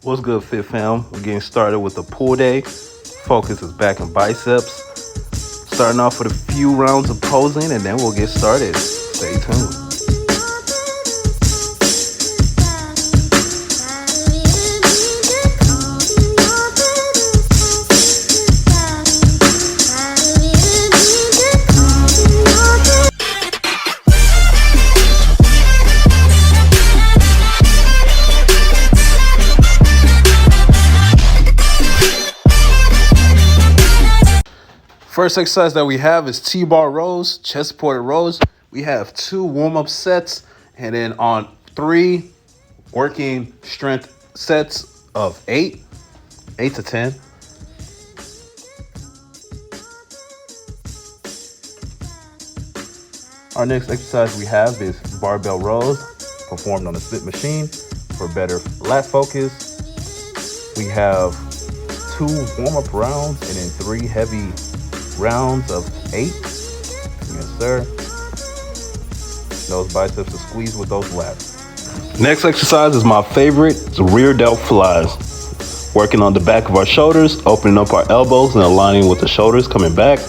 What's good, Fit Fam? We're getting started with the pull day. Focus is back and biceps. Starting off with a few rounds of posing, and then we'll get started. Stay tuned. First exercise that we have is T-bar rows, chest supported rows. We have 2 warm-up sets, and then on 3 working strength sets of 8 to 10. Our next exercise we have is barbell rows, performed on a split machine for better lat focus. We have 2 warm-up rounds and then 3 heavy rounds of 8. Yes, sir. Those biceps are squeezed with those lats. Next exercise is my favorite. It's rear delt flies. Working on the back of our shoulders, opening up our elbows and aligning with the shoulders coming back.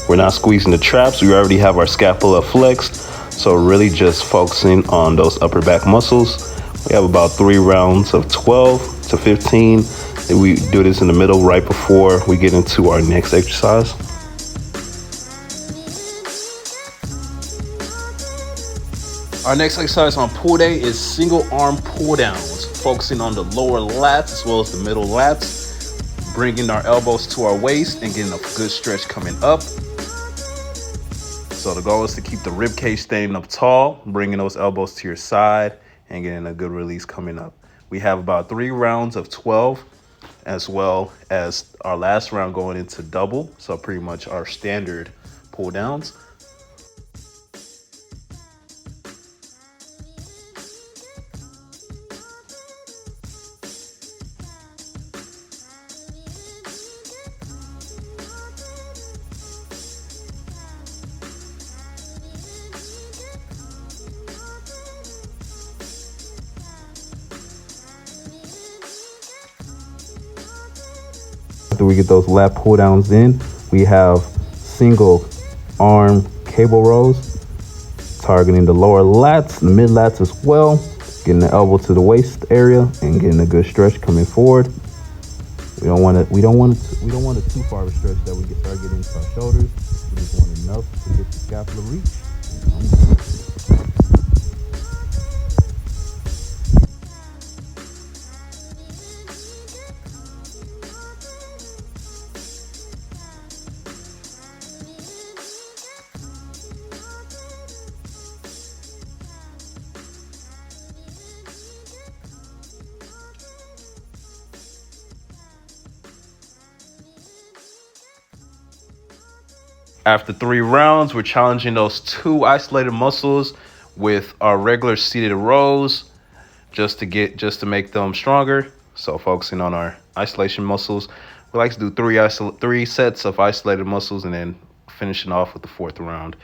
We're not squeezing the traps. We already have our scapula flexed. So really just focusing on those upper back muscles. We have about 3 rounds of 12 to 15. And we do this in the middle right before we get into our next exercise. Our next exercise on pull day is single arm pull downs, focusing on the lower lats as well as the middle lats, bringing our elbows to our waist and getting a good stretch coming up. So the goal is to keep the rib cage staying up tall, bringing those elbows to your side and getting a good release coming up. We have about 3 rounds of 12 as well as our last round going into double. So pretty much our standard pull downs. After we get those lat pull downs in, we have single arm cable rows, targeting the lower lats, the mid lats as well, getting the elbow to the waist area and getting a good stretch coming forward. We don't want it too far of a stretch that we can start getting into our shoulders. We just want enough to get the scapula reach. After 3 rounds, we're challenging those 2 isolated muscles with our regular seated rows just to make them stronger. So focusing on our isolation muscles. We like to do 3 sets of isolated muscles and then finishing off with the 4th round.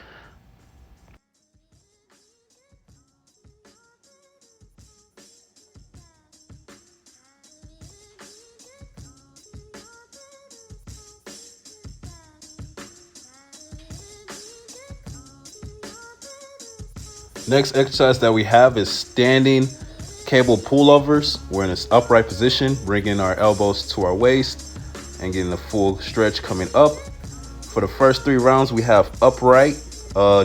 Next exercise that we have is standing cable pullovers. We're in this upright position, bringing our elbows to our waist and getting a full stretch coming up. For the first 3 rounds, we have upright,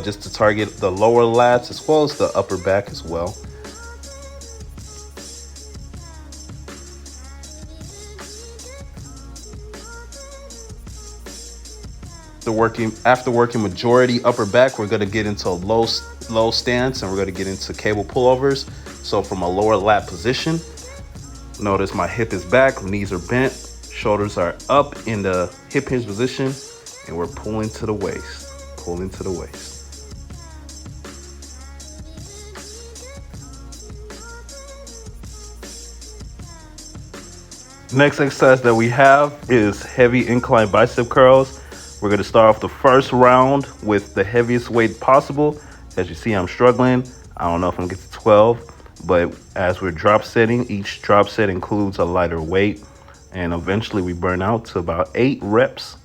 just to target the lower lats as well as the upper back as well. After working majority upper back, we're going to get into a low stance and we're going to get into cable pullovers. So from a lower lat position, notice my hip is back, knees are bent, shoulders are up in the hip hinge position, and we're pulling to the waist, pulling to the waist. Next exercise that we have is heavy incline bicep curls. We're going to start off the first round with the heaviest weight possible. As you see, I'm struggling. I don't know if I'm going to get to 12, but as we're drop setting, each drop set includes a lighter weight, and eventually we burn out to about 8 reps.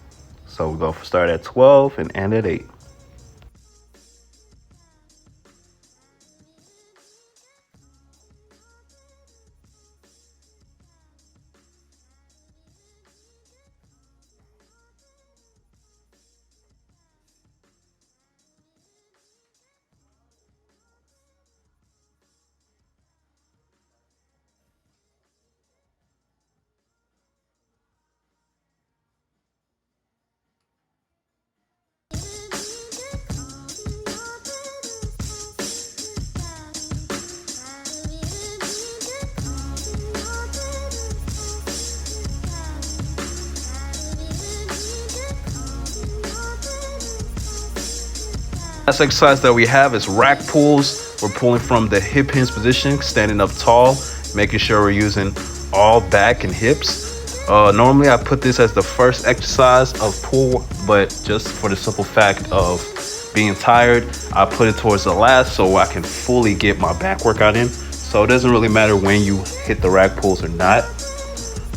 So we go start at 12 and end at 8. Last exercise that we have is rack pulls. We're pulling from the hip hinge position, standing up tall, making sure we're using all back and hips. Normally I put this as the first exercise of pull, but just for the simple fact of being tired, I put it towards the last so I can fully get my back workout in. So it doesn't really matter when you hit the rack pulls or not.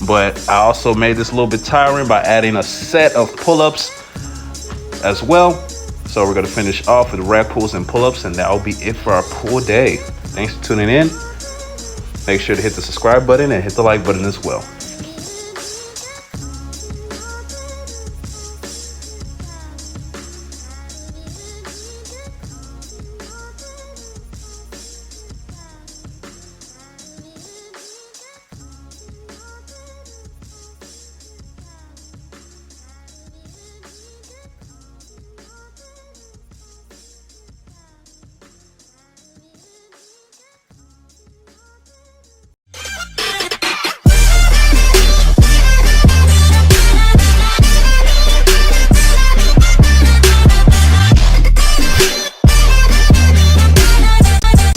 But I also made this a little bit tiring by adding a set of pull-ups as well. So we're going to finish off with rack pulls and pull-ups, and that will be it for our pull day. Thanks for tuning in. Make sure to hit the subscribe button and hit the like button as well.